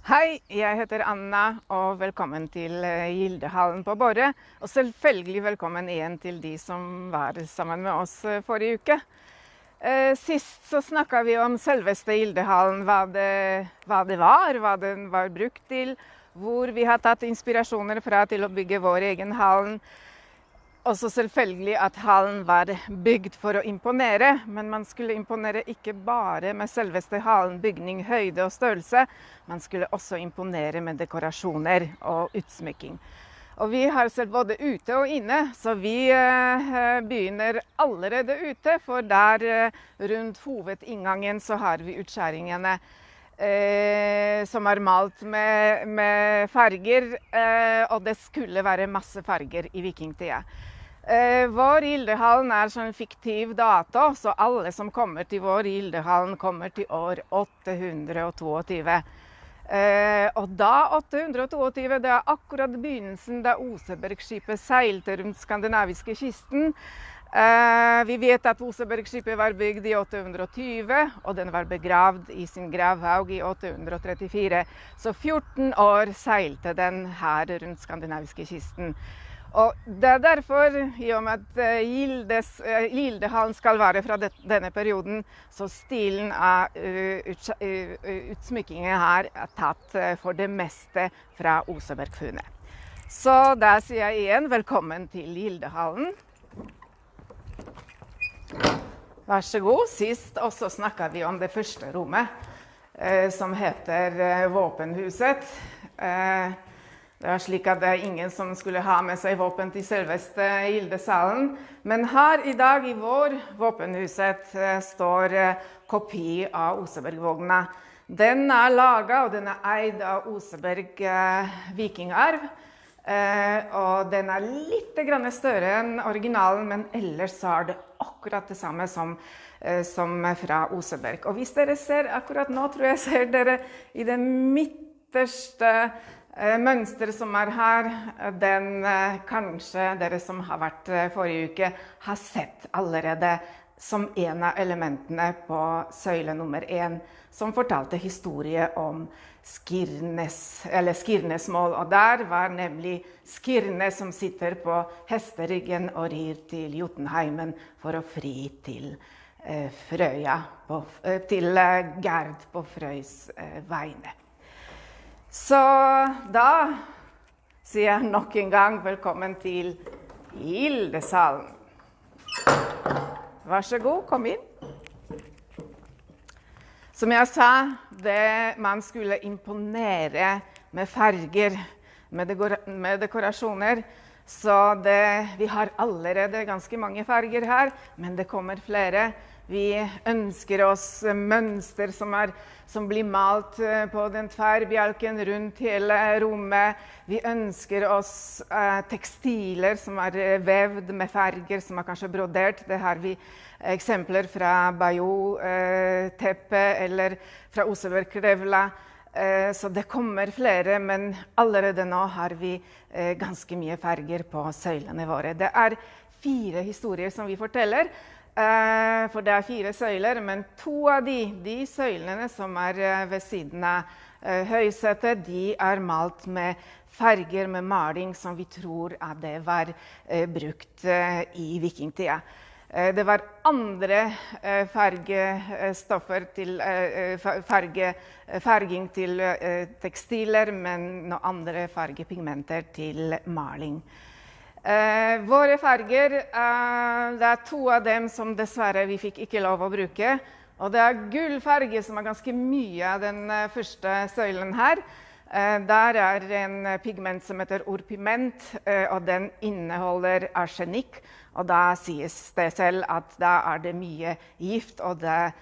Hei, jeg heter Anna, og velkommen til Gildehallen på Borre. Og selvfølgelig velkommen igjen til de som var sammen med oss forrige uke. Sist så snakket vi om selveste Gildehallen, hva det var, hva den var brukt til, hvor vi har tatt inspirasjoner fra til å bygge vår egen hallen. Og så selvfølgelig at hallen var bygd for å imponere, men man skulle imponere ikke bare med selveste hallen, bygning, høyde og størrelse. Man skulle også imponere med dekorasjoner og utsmykking. Og vi har sett både ute og inne, så vi begynner allerede ute, for der rundt hovedinngangen så har vi utskjæringene som er malt med farger, og det skulle være masse farger i vikingtida. Vår Gildehallen er sånn fiktiv dato, så alle som kommer til vår Gildehallen kommer til år 822. Og da 822, det er akkurat begynnelsen da Osebergskipet seilte rundt skandinaviske kysten. Vi vet at Osebergskipet var bygd i 820, og den var begravd i sin gravhaug i 834. Så 14 år seilte den her rundt skandinaviske kysten. Og det er derfor, i og med at Gildehallen skal være fra denne perioden, så stilen av utsmykkingen her er tatt for det meste fra Osebergfunnet. Så da sier jeg igjen velkommen til Gildehallen. Vær så god. Sist også snakket vi om det første rommet, som heter Våpenhuset. Det var slik at det er ingen som skulle ha med seg våpen til selveste Gildesalen. Men her i dag i vår Våpenhuset står kopi av Osebergvogna. Den er laget og den er eid av Oseberg vikingarv. Og den er litt større enn originalen, men ellers er det akkurat det samme som fra Oseberg. Og hvis dere ser akkurat nå, tror jeg ser dere i det midterste mønsteret som er her, den kanskje dere som har vært forrige uke har sett allerede som en av elementene på søyle nummer 1, som fortalte historie om Skirnesmål. Og der var nemlig Skirne som sitter på hesteryggen og rir til Jotunheimen for å fri til Frøya, til Gerd på Frøys vegne. Så da sier jeg nok en gang velkommen til Gildesalen. Vær så god, kom inn. Som jeg sa, man skulle imponere med farger, med dekorasjoner. Så vi har allerede ganske mange farger her, men det kommer flere. Vi ønsker oss mønster som blir malt på den tverrbjelken rundt hele rommet. Vi ønsker oss tekstiler som er vevd med farger, som er kanskje brodert. Det har vi eksempler fra Bayeux-teppet eller fra Oseberg-krevla. Så det kommer flere, men allerede nå har vi ganske mye farger på søylene våre. Det er 4 historier som vi forteller. For det er 4 søyler, men 2 av de søylene som er ved siden av høysetet, de er malt med farger, med maling, som vi tror at det var brukt i vikingtida. Det var andre fargestoffer til farging til tekstiler, men noen andre fargepigmenter til maling. Våre farger, det er 2 av dem som dessverre vi fikk ikke lov å bruke. Og det er gullfarge som er ganske mye av den første søylen her. Der er en pigment som heter orpiment, og den inneholder arsenikk. Og da sies det selv at da er det mye gift, og det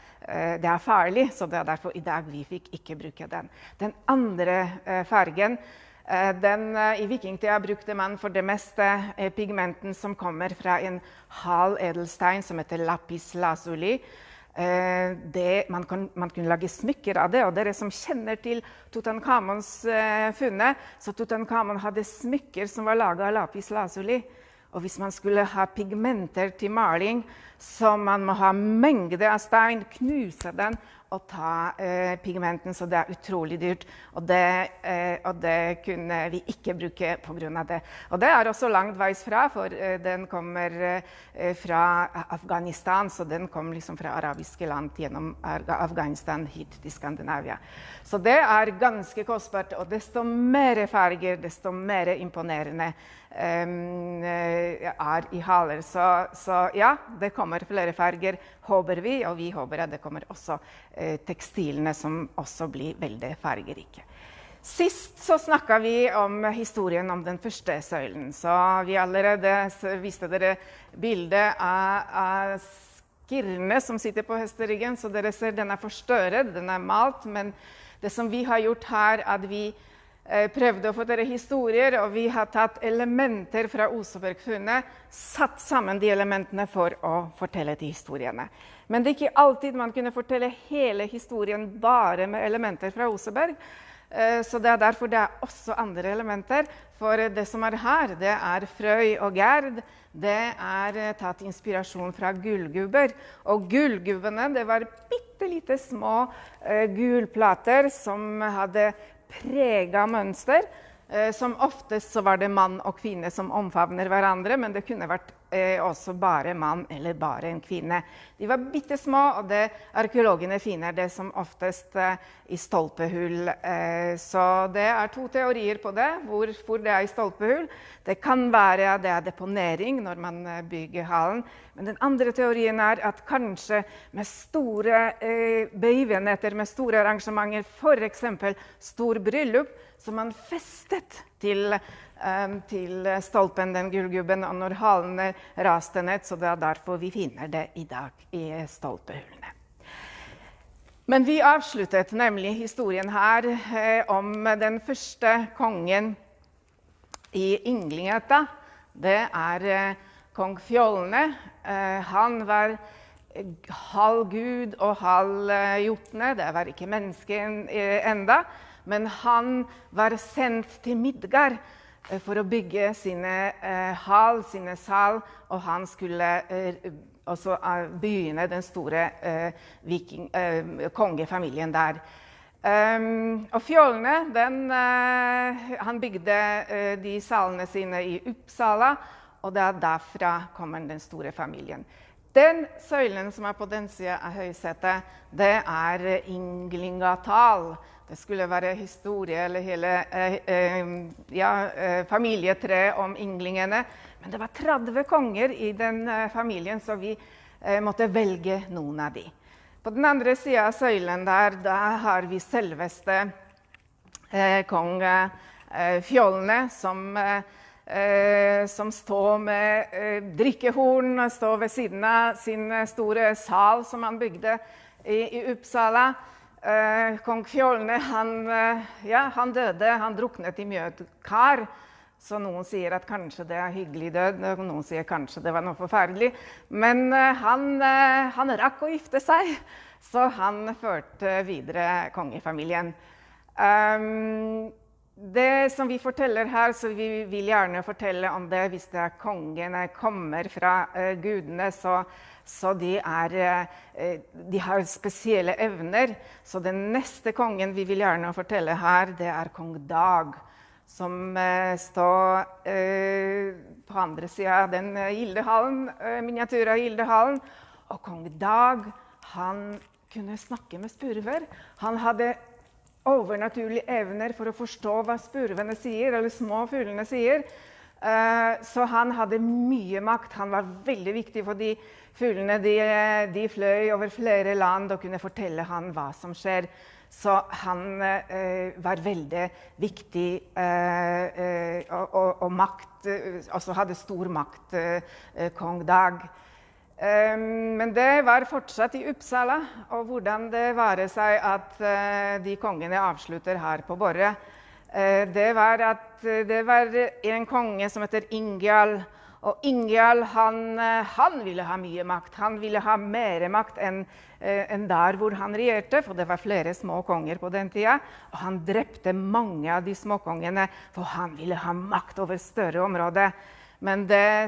er farlig, så det er derfor i dag vi fikk ikke bruke den. Den andre fargen, i vikingtida brukte man for det meste pigmenten som kommer fra en hal edelstein som heter lapis lazuli. Man kunne lage smykker av det, og dere som kjenner til Tutankhamons funnet, så Tutankhamon hadde smykker som var laget av lapis lazuli. Og hvis man skulle ha pigmenter til maling, så man må ha mengde av stein, knuse den å ta pigmenten, så det er utrolig dyrt. Og det kunne vi ikke bruke på grunn av det. Og det er også langt veis fra, for den kommer fra Afghanistan, så den kom liksom fra arabiske land gjennom Afghanistan hit til Skandinavia. Så det er ganske kostbart, og desto mer farger, desto mer imponerende er i haler. Så ja, det kommer flere farger, håper vi, og vi håper at det kommer også tekstilene som også blir veldig fargerike. Sist så snakket vi om historien om den første søylen, så vi allerede viste dere bildet av skirne som sitter på hesteryggen, så dere ser den er forstørret, den er malt, men det som vi har gjort her, at vi prøvde å fortelle historier, og vi har tatt elementer fra Osebergfunnet, satt sammen de elementene for å fortelle de historiene. Men det er ikke alltid man kunne fortelle hele historien bare med elementer fra Oseberg, så det er derfor det er også andre elementer. For det som er her, det er Frøy og Gerd. Det er tatt inspirasjon fra gullgubber. Og gullgubbene, det var bittelite små gulplater som hadde preget mønster. Som oftest så var det mann og kvinne som omfavner hverandre, men det kunne vært også bare mann eller bare en kvinne. De var bittesmå, og det arkeologene finner det som oftest i stolpehull. Så det er to teorier på det, hvorfor det er i stolpehull. Det kan være at det er deponering når man bygger hallen, men den andre teorien er at kanskje med store begivenheter, med store arrangementer, for eksempel stor bryllup, som man festet til stolpen, den gullgubben, og når halene raste ned, så det er derfor vi finner det i dag i stolpehullene. Men vi avsluttet nemlig historien her om den første kongen i Ynglingætta. Det er kong Fjollne. Han var halv gud og halv jotne, det var ikke mennesken enda. Men han var sendt til Midgard for å bygge sine hall, sine sal, og han skulle også begynne den store kongefamilien der. Og Fjollne, han bygde de salene sine i Uppsala, og det er derfra kommer den store familien. Den søylen som er på den siden av høysetet, det er Ynglingatal. Det skulle være historie eller hele familietre om ynglingene. Men det var 30 konger i den familien, så vi måtte velge noen av de. På den andre siden av søylen der har vi selveste kong Fjollne, som står med drikkehorn, står ved siden av sin store sal som han bygde i Uppsala. Kong Fjollne, han døde, han druknet i Mjødkar, så noen sier at kanskje det er hyggelig død, noen sier kanskje det var noe forferdelig, men han rakk å gifte seg, så han førte videre kongefamilien. Det som vi forteller her, så vi vil gjerne fortelle om det hvis det er kongene kommer fra gudene, så de har spesielle evner. Så den neste kongen vi vil gjerne fortelle her, det er kong Dag, som står på andre siden av den Gildehallen, miniatyr av Gildehallen. Og kong Dag, han kunne snakke med spurver. Han hadde overnaturlige evner for å forstå hva spurvene sier, eller små fuglene sier. Så han hadde mye makt. Han var veldig viktig for de fuglene. De fløy over flere land og kunne fortelle han hva som skjer. Så han var veldig viktig og makt, altså hadde stor makt, kong Dag. Men det var fortsatt i Uppsala, og hvordan det var seg at de kongene avslutter her på Borre. Det var en konge som heter Ingjald, og Ingjald han ville ha mye makt. Han ville ha mer makt enn der hvor han regjerte, for det var flere små konger på den tida. Og han drepte mange av de små kongene, for han ville ha makt over større områder. Men det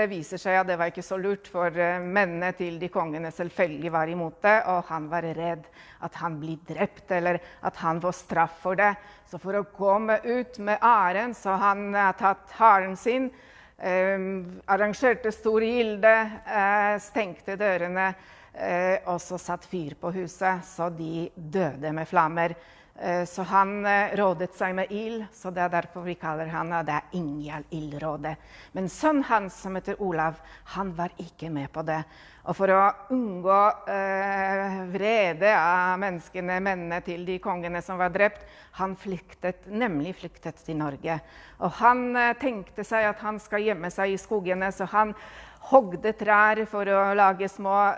viser seg at det var ikke så lurt, for mennene til de kongene selvfølgelig var imot det, og han var redd at han blir drept, eller at han får straff for det. Så for å komme ut med æren, så han tatt haren sin, arrangerte stor gilde, stengte dørene, og så satt fyr på huset, så de døde med flammer. Så han rådet seg med ild, så det derfor vi kaller han det Ingjald Ildrådet. Men sønnen hans, som heter Olav, han var ikke med på det. Og for å unngå vrede av mennene til de kongene som var drept, han flyktet til Norge. Og han tenkte seg at han skal gjemme seg i skogene, så han hogde trær for å lage små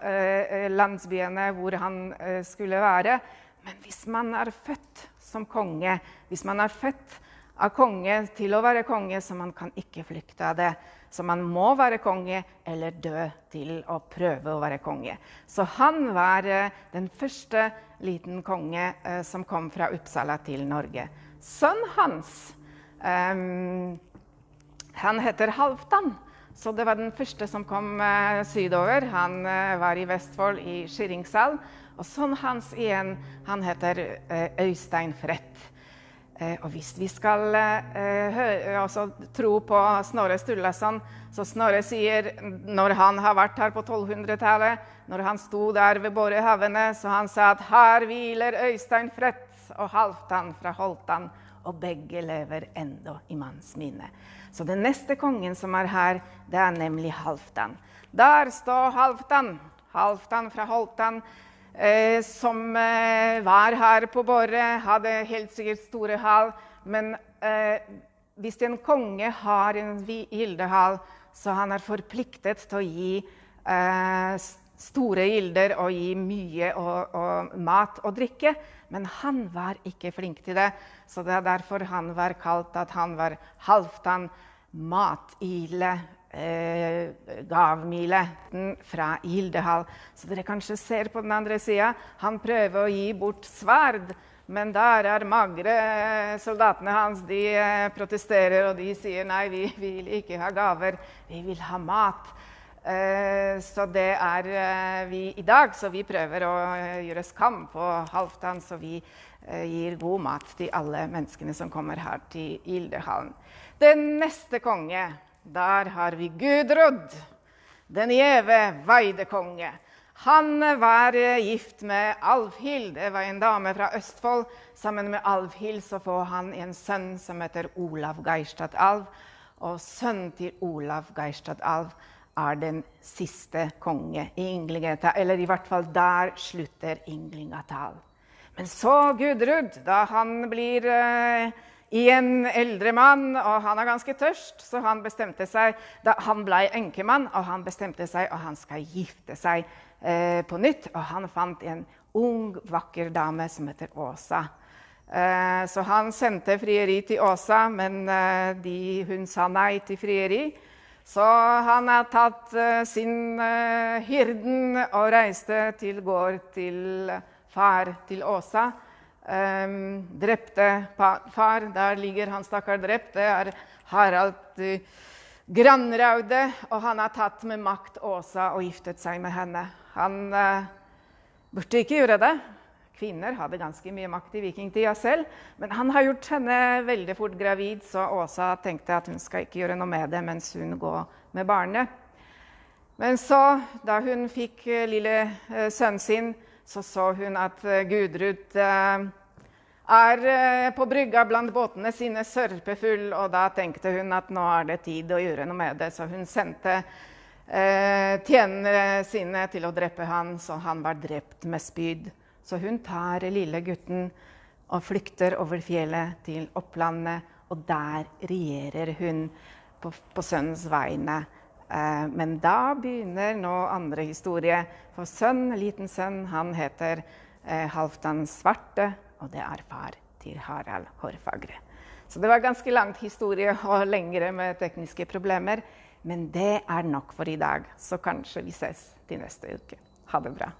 landsbyene hvor han skulle være. Men hvis man født som konge, hvis man født av konge til å være konge, så man kan ikke flykte av det. Så man må være konge eller dø til å prøve å være konge. Så han var den første liten konge som kom fra Uppsala til Norge. Sønnen hans, han heter Halvdan. Så det var den første som kom sydover. Han var i Vestfold, i Skiringsal. Og sønnen hans igjen, han heter Øystein Frett. Og hvis vi skal tro på Snorre Sturlason, så Snorre sier, når han har vært her på 1200-tallet, når han stod der ved Borrehavene, så han sa at her hviler Øystein Frett og Halvdan fra Holtan, og begge lever enda i manns minne. Så den neste kongen som her, det nemlig Halvdan. Der står Halvdan fra Holtan, som var her på Borre, hadde helt sikkert store hall, men hvis en konge har en gildehall, så han forpliktet til å gi store gilder og gi mye og mat og drikke, men han var ikke flink til det, så det derfor han var kalt at han var Halvdan Matile, gavmile fra Gildehall. Så dere kanskje ser på den andre siden, han prøver å gi bort sverd, men der magre soldatene hans, de protesterer og de sier nei, vi vil ikke ha gaver, vi vil ha mat. Så det vi i dag, så vi prøver å gjøre skam på Halvdan, så vi gir god mat til alle menneskene som kommer her til Gildehallen. Den neste konge, der har vi Gudrud, den gjeve Veidekonge. Han var gift med Alvhild, det var en dame fra Østfold. Sammen med Alvhild så får han en sønn som heter Olav Geirstad Alv, og sønnen til Olav Geirstad Alv den siste konge i Ynglingatal, eller i hvert fall der slutter Ynglingatal. Men så Gudrud, da han blir en eldre mann, og han ganske tørst, så han bestemte seg, da han ble enkemann, og han bestemte seg, og han skal gifte seg på nytt, og han fant en ung, vakker dame som heter Åsa. Så han sendte frieri til Åsa, men hun sa nei til frieri. Så han har tatt sin hirden og reiste til gård til far til Åsa. Drepte far, der ligger han stakkar drept, det Harald Granraude, og han har tatt med makt Åsa og giftet seg med henne. Han burde ikke gjøre det. Kvinner hadde ganske mye makt i vikingtida selv, men han har gjort henne veldig fort gravid, så Åsa tenkte at hun skal ikke gjøre noe med det mens hun går med barnet. Men så, da hun fikk lille sønnen sin, så hun at Gudrud på brygga blant båtene sine sørpefull, og da tenkte hun at nå det tid å gjøre noe med det, så hun sendte tjenere sine til å drepe han, så han var drept med spyd. Så hun tar lille gutten og flykter over fjellet til Opplandet, og der regjerer hun på sønnens vegne. Men da begynner nå andre historie. For liten sønn, han heter Halvdan Svarte, og det far til Harald Hårfagre. Så det var ganske langt historie og lengre med tekniske problemer, men det nok for i dag. Så kanskje vi ses til neste uke. Ha det bra.